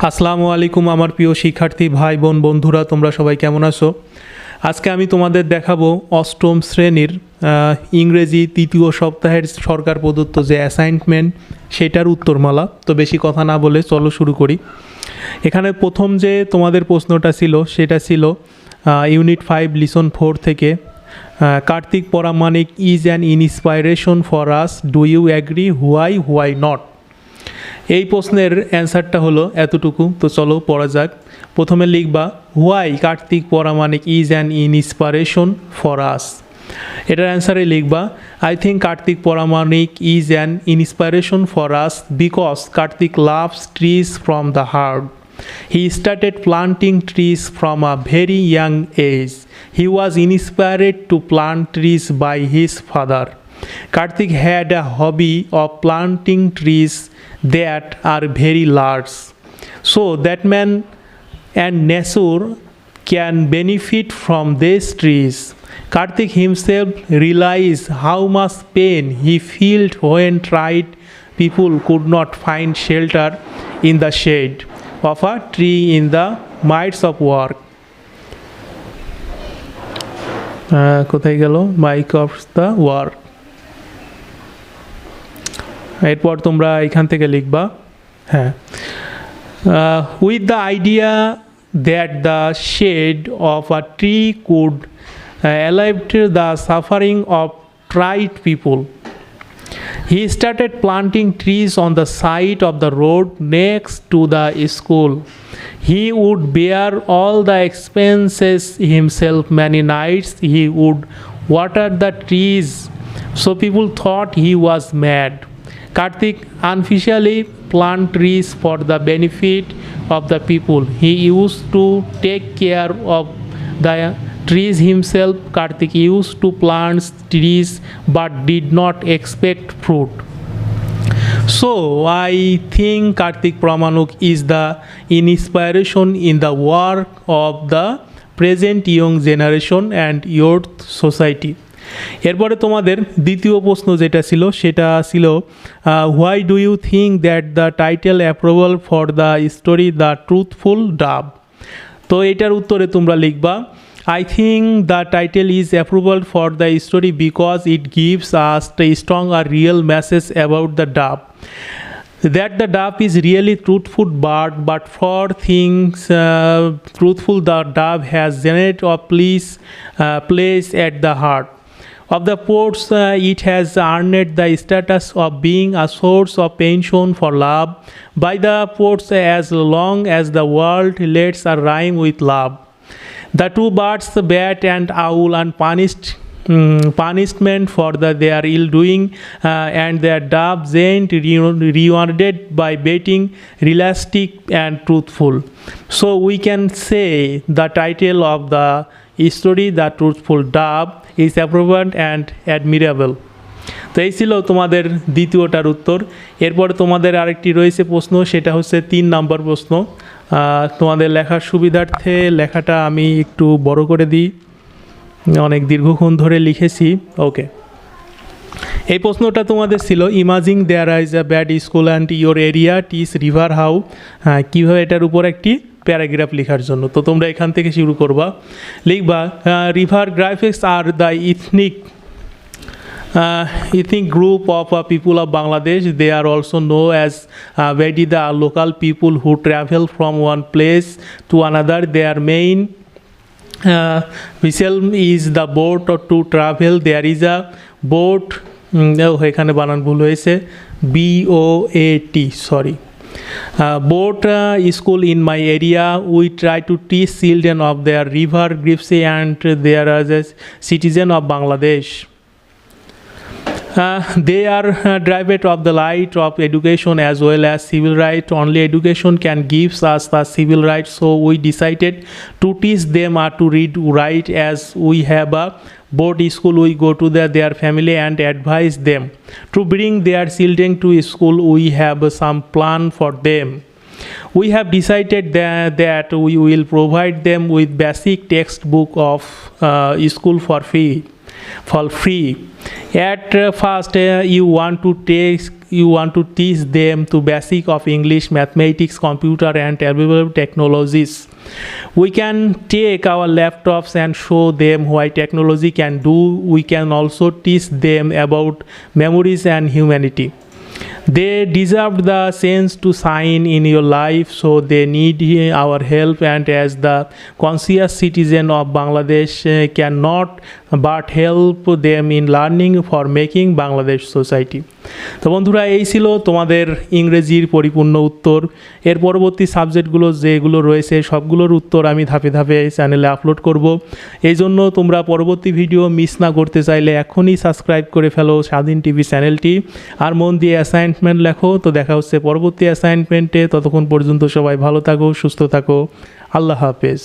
আসসালামু আলাইকুম আমার প্রিয় শিক্ষার্থী ভাই বোন বন্ধুরা, তোমরা সবাই কেমন আছো? আজকে আমি তোমাদের দেখাবো অষ্টম শ্রেণীর ইংরেজি তৃতীয় সপ্তাহের সরকার প্রদত্ত যে অ্যাসাইনমেন্ট সেটার উত্তরমালা। তো বেশি কথা না বলে চলো শুরু করি। এখানে প্রথম যে তোমাদের প্রশ্নটা ছিল সেটা ছিল ইউনিট 5 লিসন 4 থেকে Kartik Paramanik is an inspiration for us, do you agree, why not. এই প্রশ্নের অ্যান্সারটা হলো এতটুকু। তো চলো পড়া যাক। প্রথমে লিখবা why Kartik Paramanik is an inspiration for আস। এটার অ্যান্সারে লিখবা I think Kartik Paramanik is an inspiration for us because Kartik loves trees from the heart. He started planting trees from a very young age. He was inspired to plant trees by his father. Karthik had a hobby of planting trees that are very large, so that man and nature can benefit from these trees. Karthik himself realized how much pain he felt when tried people could not find shelter in the shade of a tree in the midst of work. কোথায় গেল mic of the work. এরপর তোমরা এখান থেকে লিখবা with the idea that the shade of a tree could alleviate the suffering of tired people. He started planting trees on the side of the road next to the school. He would bear all the expenses himself. Many nights he would water the trees, so people thought he was mad. Karthik unofficially planted trees for the benefit of the people. He used to take care of the trees himself. Karthik used to plant trees but did not expect fruit. So I think Karthik Pramanuk is the inspiration in the work of the present young generation and youth society. এরপরে তোমাদের দ্বিতীয় প্রশ্ন যেটা ছিল সেটা ছিল why do you think that the title approval for the story the truthful dub. তো এটার উত্তরে তোমরা লিখবা I think the title is approval for the story because it gives us a strong or real message about the dove. That the dove is really truthful bird, but for things truthful, the dove has generated a place at the heart of the poets. It has earned the status of being a source of pension for love by the poets as long as the world lets a rhyme with love. The two birds, bat and owl, unpunished punishment for their ill doing, and their dove ain't rewarded by being realistic and truthful. So we can say the title of the story, The Truthful Dove, is approved and admirable. তো এই ছিল তোমাদের দ্বিতীয়টার উত্তর। এরপর তোমাদের আরেকটি রয়েছে প্রশ্ন, সেটা হচ্ছে 3 নম্বর প্রশ্ন। তোমাদের লেখার সুবিধার্থে লেখাটা আমি একটু বড় করে দিই, অনেক দীর্ঘক্ষণ ধরে লিখেছি। ওকে, এই প্রশ্নটা তোমাদের ছিল imagine there is a bad school and your area this river how. কীভাবে এটার উপর একটি প্যারাগ্রাফ লেখার জন্য। তো তোমরা এখান থেকে শুরু করবা, লিখবা river graphics are the ethnic group of people of Bangladesh. They are also known as Vedi, the local people who travel from one place to another. Their main vessel is the boat to travel. There is a boat, এখানে বানান ভুল হয়েছে, BOAT, sorry. Boat school in my area. We try to teach children of their river grips and they are as citizen of Bangladesh. They are deprived of the light of education as well as civil right. Only education can give us the civil right, so we decided to teach them how to read, write. As we have a board school, we go to their family and advise them to bring their children to school. We have some plan for them. We have decided that we will provide them with basic textbook of school for free. for free. At first, you want to teach them to basic of English, mathematics, computer, and available technologies. We can take our laptops and show them what technology can do. We can also teach them about memories and humanity. They deserve the sense to shine in your life, so they need our help, and as the conscious citizen of Bangladesh cannot but help them in learning for making Bangladesh society. তো বন্ধুরা, এই ছিল তোমাদের ইংরেজির পরিপূর্ণ উত্তর। এর পরবর্তী সাবজেক্টগুলো যেগুলো রয়েছে সবগুলোর উত্তর আমি ধাপে ধাপে এই চ্যানেলে আপলোড করব। এই জন্য তোমরা পরবর্তী ভিডিও মিস না করতে চাইলে এখনই সাবস্ক্রাইব করে ফেলো স্বাধীন টিভি চ্যানেলটি, আর মন দিয়ে অ্যাসাইনমেন্ট লেখো। তো দেখা হচ্ছে পরবর্তী অ্যাসাইনমেন্টে। ততক্ষণ পর্যন্ত সবাই ভালো থাকো, সুস্থ থাকো। আল্লাহ হাফেজ।